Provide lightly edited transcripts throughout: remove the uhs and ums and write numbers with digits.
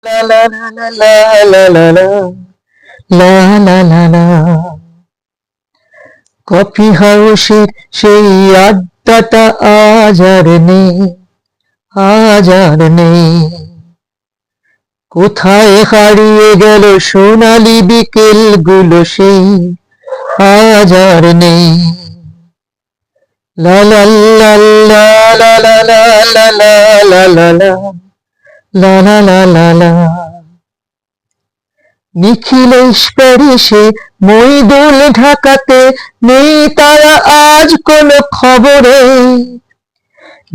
লা লা লা লা লা লা লা লা লা লা লা। কফি হাউসের সেই আড্ডাটা আজ আর নেই, আজ আর নেই। কোথায় হারিয়ে গেল সোনালি বিকেল গুলো সেই, আজ আর নেই। লা লা লা লা লা লা লা লা লা লা লা লা লা লা লা লা। নিখিলেশ প্যারিসে, মইদুল ঢাকাতে, নেই তারা আজ কোনো খবরে।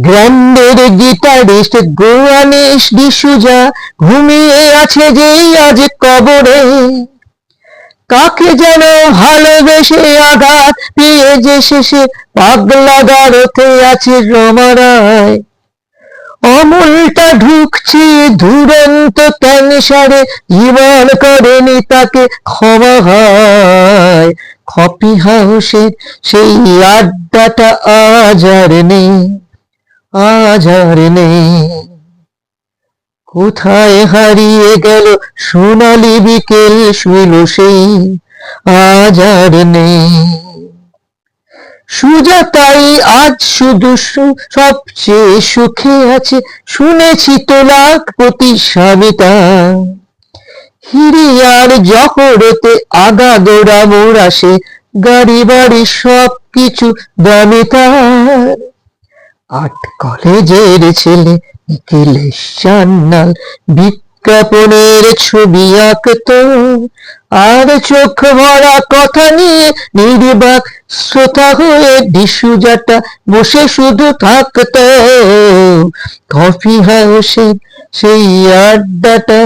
গ্র্যান্ডের গিটারিস্ট গোয়ানিশ ডিসুজা ঘুমিয়ে আছে যেই আজ কবরে। কাকে যেন ভালোবেসে আঘাত পেয়ে যে শেষে পাগলা গারদে আছে রমারায়। অমলটা ঢুকছে দুরন্ত ক্যান্সারে, জীবন করেনি তাকে ক্ষমা হয়। কফি হাউসের সেই আড্ডাটা আজ আর নেই, আজ আর নেই। কোথায় হারিয়ে গেল সোনালি বিকেল শুলো সেই, আজ আর নেই। সুজাতাই আজ শুধু সবচেয়ে সুখে আছে, শুনেছি তো লাখপতি স্বামীটা। হিরিয়ার জহরতে আগাগোড়া মোড় আসে, গাড়ি বাড়ি সব কিছু দামি তার। আর্ট কলেজের ছেলে নিখিলেশ সান্যাল বিজ্ঞাপনের ছবি আঁকতো, আর চোখ ভরা কথা নিয়ে নির্বাক শ্রোতা হয়ে ডিসুজাটা বসে শুধু থাকতো। কফি হাউসে সেই আড্ডাটা